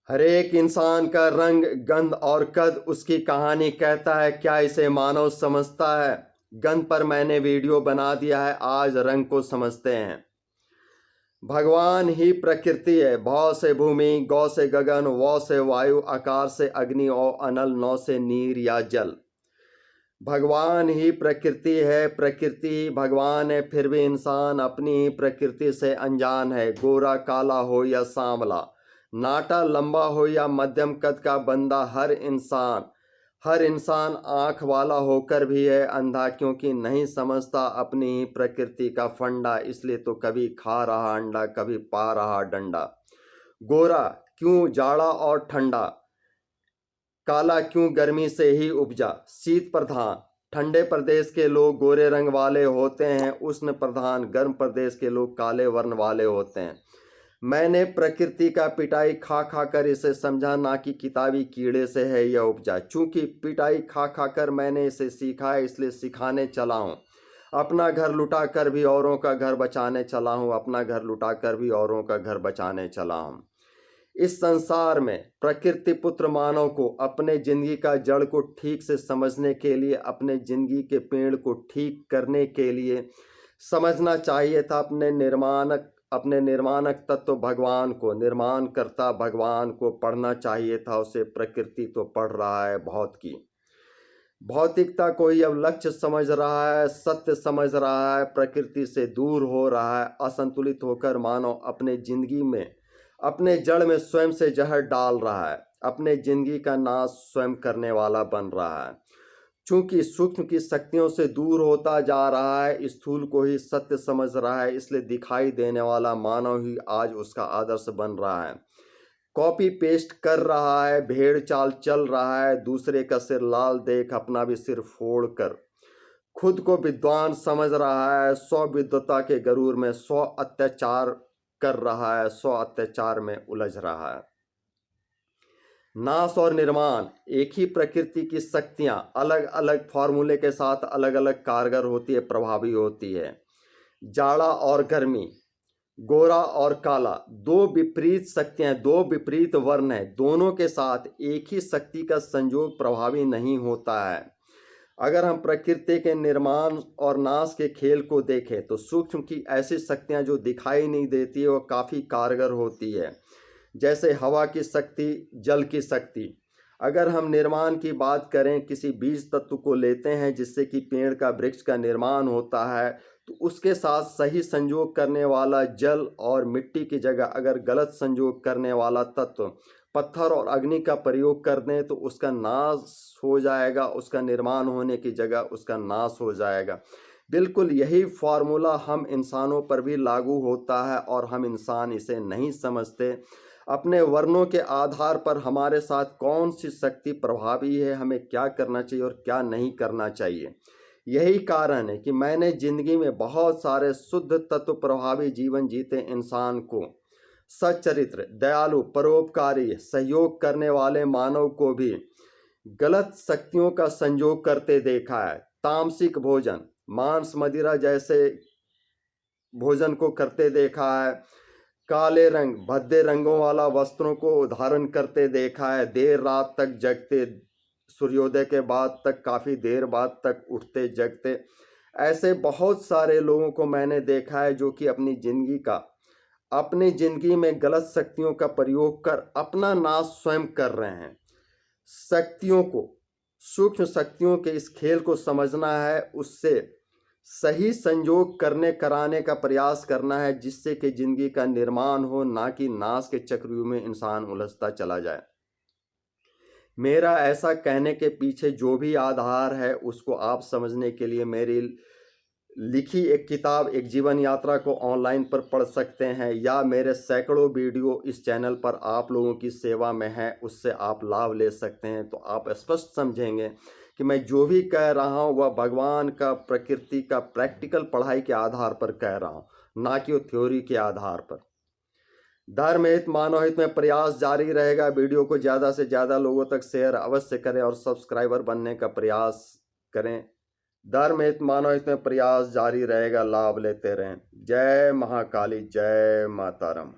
हर एक इंसान का रंग, गंध और कद उसकी कहानी कहता है। क्या इसे मानव समझता है? गंध पर मैंने वीडियो बना दिया है, आज रंग को समझते हैं। भगवान ही प्रकृति है। भौ से भूमि, गौ से गगन, वौ से वायु, आकार से अग्नि और अनल, नौ से नीर या जल। भगवान ही प्रकृति है, प्रकृति ही भगवान है। फिर भी इंसान अपनी ही प्रकृति से अनजान है। गोरा काला हो या सांवला, नाटा लंबा हो या मध्यम कद का बंदा, हर इंसान आँख वाला होकर भी है अंधा, क्योंकि नहीं समझता अपनी ही प्रकृति का फंडा। इसलिए तो कभी खा रहा अंडा, कभी पा रहा डंडा। गोरा क्यों जाड़ा और ठंडा, काला क्यों गर्मी से ही उपजा। शीत प्रधान ठंडे प्रदेश के लोग गोरे रंग वाले होते हैं, उष्ण प्रधान गर्म प्रदेश के लोग काले वर्ण वाले होते हैं। मैंने प्रकृति का पिटाई खा खा कर इसे समझा, ना कि किताबी कीड़े से है यह उपजा। चूंकि पिटाई खा खा कर मैंने इसे सीखा है, इसलिए सिखाने चला हूँ। अपना घर लुटा कर भी औरों का घर बचाने चला हूँ, अपना घर लुटा कर भी औरों का घर बचाने चला हूँ। इस संसार में प्रकृति पुत्र मानव को अपने जिंदगी का जड़ को ठीक से समझने के लिए, अपने जिंदगी के पेड़ को ठीक करने के लिए समझना चाहिए था अपने निर्माणक तत्व भगवान को, निर्माण करता भगवान को पढ़ना चाहिए था उसे। प्रकृति तो पढ़ रहा है बहुत की भौतिकता को ही अब लक्ष्य समझ रहा है, सत्य समझ रहा है, प्रकृति से दूर हो रहा है। असंतुलित होकर मानव अपने जिंदगी में, अपने जड़ में स्वयं से जहर डाल रहा है, अपने जिंदगी का नाश स्वयं करने वाला बन रहा है। चूंकि सूक्ष्म की शक्तियों से दूर होता जा रहा है, स्थूल को ही सत्य समझ रहा है, इसलिए दिखाई देने वाला मानव ही आज उसका आदर्श बन रहा है। कॉपी पेस्ट कर रहा है, भेड़ चाल चल रहा है, दूसरे का सिर लाल देख अपना भी सिर फोड़ कर खुद को विद्वान समझ रहा है। 100 विद्वता के गरूर में 100 अत्याचार कर रहा है, 100 अत्याचार में उलझ रहा है। नाश और निर्माण एक ही प्रकृति की शक्तियां अलग अलग फॉर्मूले के साथ अलग अलग कारगर होती है, प्रभावी होती है। जाड़ा और गर्मी, गोरा और काला, दो विपरीत शक्तियां, दो विपरीत वर्ण है, दोनों के साथ एक ही शक्ति का संयोग प्रभावी नहीं होता है। अगर हम प्रकृति के निर्माण और नाश के खेल को देखें तो सूक्ष्म की ऐसी शक्तियां जो दिखाई नहीं देती है वो काफ़ी कारगर होती है, जैसे हवा की शक्ति, जल की शक्ति। अगर हम निर्माण की बात करें, किसी बीज तत्व को लेते हैं जिससे कि पेड़ का, वृक्ष का निर्माण होता है, तो उसके साथ सही संयोग करने वाला जल और मिट्टी की जगह अगर गलत संयोग करने वाला तत्व पत्थर और अग्नि का प्रयोग कर दें तो उसका नाश हो जाएगा, उसका निर्माण होने की जगह उसका नाश हो जाएगा। बिल्कुल यही फॉर्मूला हम इंसानों पर भी लागू होता है और हम इंसान इसे नहीं समझते। अपने वर्णों के आधार पर हमारे साथ कौन सी शक्ति प्रभावी है, हमें क्या करना चाहिए और क्या नहीं करना चाहिए। यही कारण है कि मैंने जिंदगी में बहुत सारे शुद्ध तत्व प्रभावी जीवन जीते इंसान को, सच्चरित्र, दयालु, परोपकारी, सहयोग करने वाले मानव को भी गलत शक्तियों का संयोग करते देखा है। तामसिक भोजन, मांस मदिरा जैसे भोजन को करते देखा है। काले रंग, भद्दे रंगों वाला वस्त्रों को धारण करते देखा है। देर रात तक जगते, सूर्योदय के बाद तक, काफ़ी देर बाद तक उठते जगते। ऐसे बहुत सारे लोगों को मैंने देखा है जो कि अपनी जिंदगी में गलत शक्तियों का प्रयोग कर अपना नाश स्वयं कर रहे हैं। शक्तियों को, सूक्ष्म शक्तियों के इस खेल को समझना है, उससे सही संयोग कराने का प्रयास करना है, जिससे कि जिंदगी का निर्माण हो, ना कि नाश के चक्रव्यूह में इंसान उलझता चला जाए। मेरा ऐसा कहने के पीछे जो भी आधार है उसको आप समझने के लिए मेरी लिखी एक किताब, एक जीवन यात्रा को ऑनलाइन पर पढ़ सकते हैं, या मेरे सैकड़ों वीडियो इस चैनल पर आप लोगों की सेवा में है, उससे आप लाभ ले सकते हैं। तो आप स्पष्ट समझेंगे कि मैं जो भी कह रहा हूँ वह भगवान का, प्रकृति का प्रैक्टिकल पढ़ाई के आधार पर कह रहा हूँ, ना कि वो थ्योरी के आधार पर। धर्म हित, मानव हित में प्रयास जारी रहेगा। वीडियो को ज़्यादा से ज़्यादा लोगों तक शेयर अवश्य करें और सब्सक्राइबर बनने का प्रयास करें। धर्म हित, मानव हित में प्रयास जारी रहेगा, लाभ लेते रहें। जय महाकाली, जय माताराम।